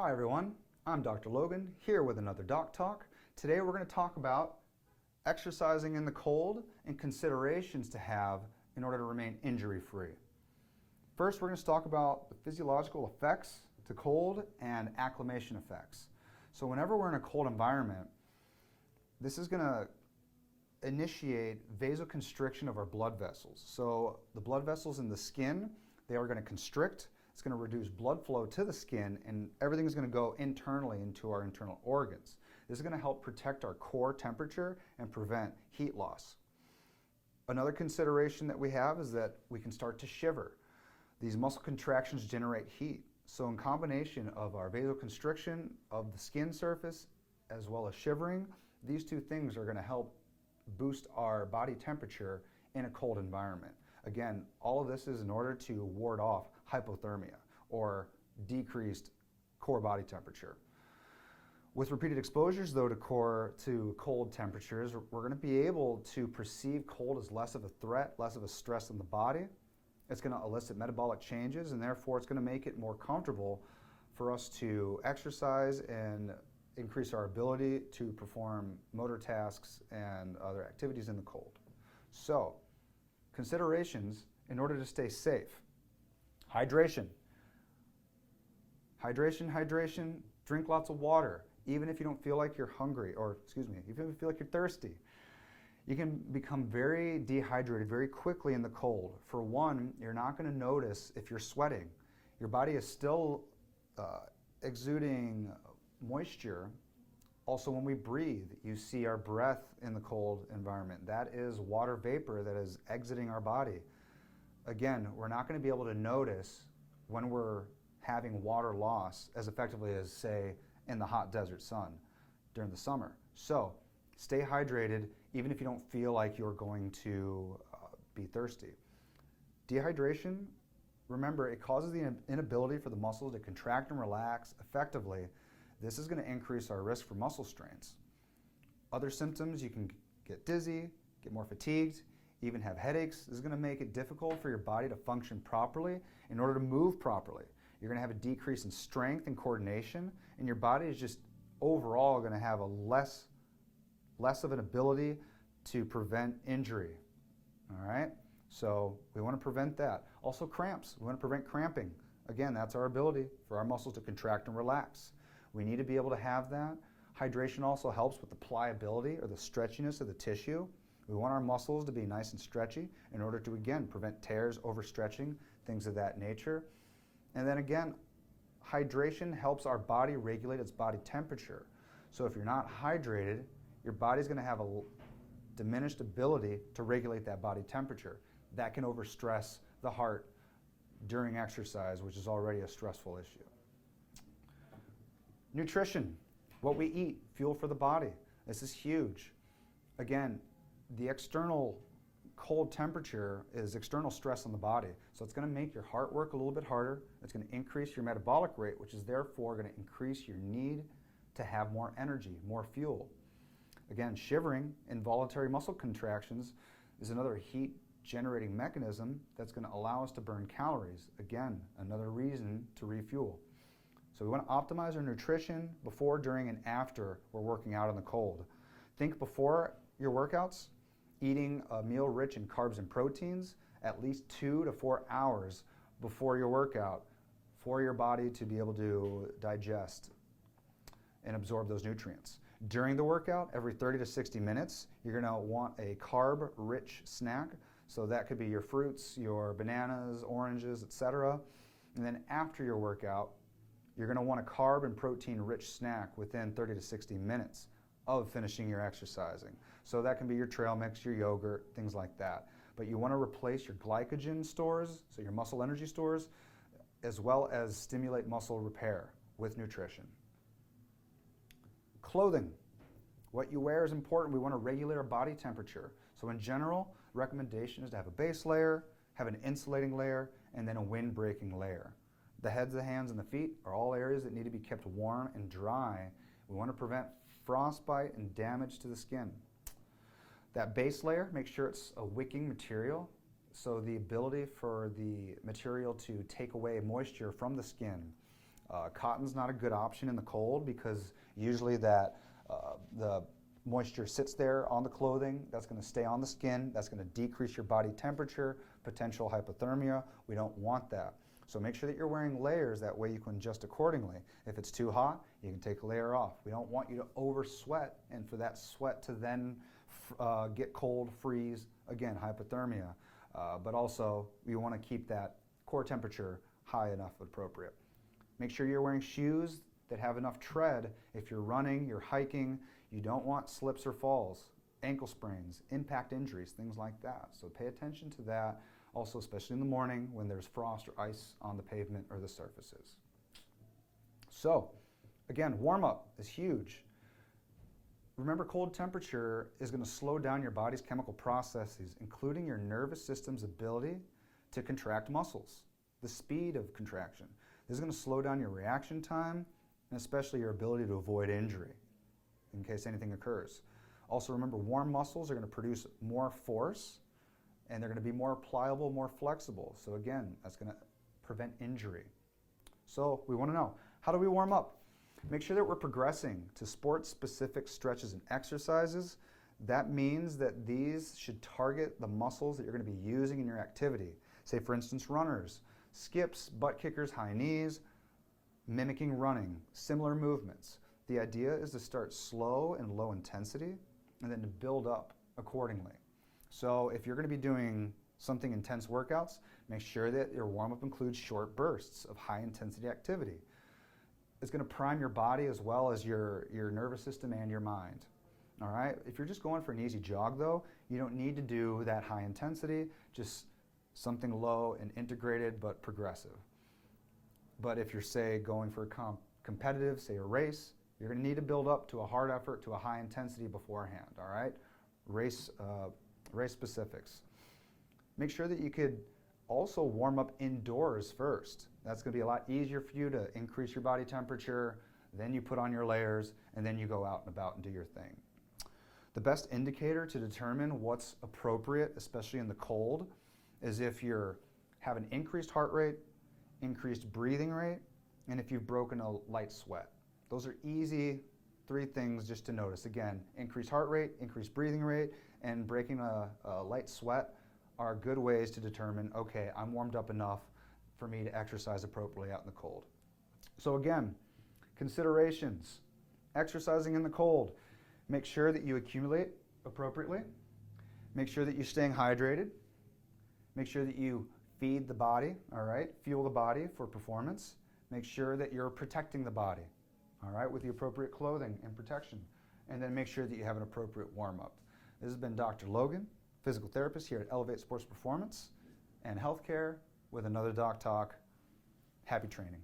Hi everyone, I'm Dr. Logan here with another Doc Talk. Today we're going to talk about exercising in the cold and considerations to have in order to remain injury-free. First, we're going to talk about the physiological effects to cold and acclimation effects. So whenever we're in a cold environment, this is going to initiate vasoconstriction of our blood vessels. So the blood vessels in the skin, they are going to constrict. It's going to reduce blood flow to the skin, and everything is going to go internally into our internal organs. This is going to help protect our core temperature and prevent heat loss. Another consideration that we have is that we can start to shiver. These muscle contractions generate heat. So in combination of our vasoconstriction of the skin surface as well as shivering, these two things are going to help boost our body temperature in a cold environment. Again, all of this is in order to ward off hypothermia or decreased core body temperature. With repeated exposures though to cold temperatures, we're going to be able to perceive cold as less of a threat, less of a stress on the body. It's going to elicit metabolic changes, and therefore it's going to make it more comfortable for us to exercise and increase our ability to perform motor tasks and other activities in the cold. So, considerations in order to stay safe. Hydration. Hydration. Drink lots of water, even if you don't feel like you're hungry, or even if you feel like you're thirsty. You can become very dehydrated very quickly in the cold. For one, you're not going to notice if you're sweating. Your body is still exuding moisture. Also, when we breathe, you see our breath in the cold environment. That is water vapor that is exiting our body. Again, we're not going to be able to notice when we're having water loss as effectively as, say, in the hot desert sun during the summer. So, stay hydrated even if you don't feel like you're going to be thirsty. Dehydration, remember, it causes the inability for the muscles to contract and relax effectively. This is going to increase our risk for muscle strains. Other symptoms, you can get dizzy, get more fatigued, even have headaches. This is going to make it difficult for your body to function properly in order to move properly. You're going to have a decrease in strength and coordination, and your body is just overall going to have a less of an ability to prevent injury. All right? So we want to prevent that. Also cramps. We want to prevent cramping. Again, that's our ability for our muscles to contract and relax. We need to be able to have that. Hydration also helps with the pliability or the stretchiness of the tissue. We want our muscles to be nice and stretchy in order to, again, prevent tears, overstretching, things of that nature. And then again, hydration helps our body regulate its body temperature. So if you're not hydrated, your body's going to have a diminished ability to regulate that body temperature. That can overstress the heart during exercise, which is already a stressful issue. Nutrition, what we eat, fuel for the body. This is huge. Again, the external cold temperature is external stress on the body. So it's going to make your heart work a little bit harder. It's going to increase your metabolic rate, which is therefore going to increase your need to have more energy, more fuel. Again, shivering, involuntary muscle contractions, is another heat generating mechanism that's going to allow us to burn calories. Again, another reason to refuel. So we want to optimize our nutrition before, during, and after we're working out in the cold. Think before your workouts, eating a meal rich in carbs and proteins at least 2 to 4 hours before your workout for your body to be able to digest and absorb those nutrients. During the workout, every 30 to 60 minutes, you're going to want a carb-rich snack. So that could be your fruits, your bananas, oranges, etc. And then after your workout, you're going to want a carb and protein-rich snack within 30 to 60 minutes of finishing your exercising. So that can be your trail mix, your yogurt, things like that. But you want to replace your glycogen stores, so your muscle energy stores, as well as stimulate muscle repair with nutrition. Clothing. What you wear is important. We want to regulate our body temperature. So in general, the recommendation is to have a base layer, have an insulating layer, and then a wind-breaking layer. The heads, the hands, and the feet are all areas that need to be kept warm and dry. We want to prevent frostbite and damage to the skin. That base layer, make sure it's a wicking material, so the ability for the material to take away moisture from the skin Cotton's not a good option in the cold because usually the moisture sits there on the clothing. That's going to stay on the skin. That's going to decrease your body temperature, potential hypothermia. We don't want that. So make sure that you're wearing layers. That way you can adjust accordingly. If it's too hot, you can take a layer off. We don't want you to over sweat and for that sweat to then get cold, freeze, again, hypothermia. But also we want to keep that core temperature high enough appropriate. Make sure you're wearing shoes that have enough tread. If you're running, you're hiking, you don't want slips or falls, ankle sprains, impact injuries, things like that. So pay attention to that. Also, especially in the morning when there's frost or ice on the pavement or the surfaces. So, again, warm up is huge. Remember, cold temperature is going to slow down your body's chemical processes, including your nervous system's ability to contract muscles, the speed of contraction. This is going to slow down your reaction time and especially your ability to avoid injury in case anything occurs. Also, remember, warm muscles are going to produce more force and they're going to be more pliable, more flexible. So again, that's going to prevent injury. So we want to know, how do we warm up? Make sure that we're progressing to sport-specific stretches and exercises. That means that these should target the muscles that you're going to be using in your activity. Say, for instance, runners, skips, butt kickers, high knees, mimicking running, similar movements. The idea is to start slow and low intensity and then to build up accordingly. So if you're going to be doing something intense workouts, make sure that your warm-up includes short bursts of high-intensity activity. It's going to prime your body as well as your nervous system and your mind. All right? If you're just going for an easy jog, though, you don't need to do that high intensity, just something low and integrated but progressive. But if you're, say, going for a competitive, say a race, you're going to need to build up to a hard effort, to a high intensity beforehand, all right? Race specifics. Make sure that you could also warm up indoors first. That's going to be a lot easier for you to increase your body temperature, then you put on your layers, and then you go out and about and do your thing. The best indicator to determine what's appropriate, especially in the cold, is if you have an increased heart rate, increased breathing rate, and if you've broken a light sweat. Those are easy 3 things just to notice. Again, increased heart rate, increased breathing rate, and breaking a light sweat are good ways to determine, okay, I'm warmed up enough for me to exercise appropriately out in the cold. So again, considerations. Exercising in the cold. Make sure that you accumulate appropriately. Make sure that you're staying hydrated. Make sure that you feed the body, all right? Fuel the body for performance. Make sure that you're protecting the body, all right, with the appropriate clothing and protection. And then make sure that you have an appropriate warm-up. This has been Dr. Logan, physical therapist here at Elevate Sports Performance and Healthcare with another Doc Talk. Happy training.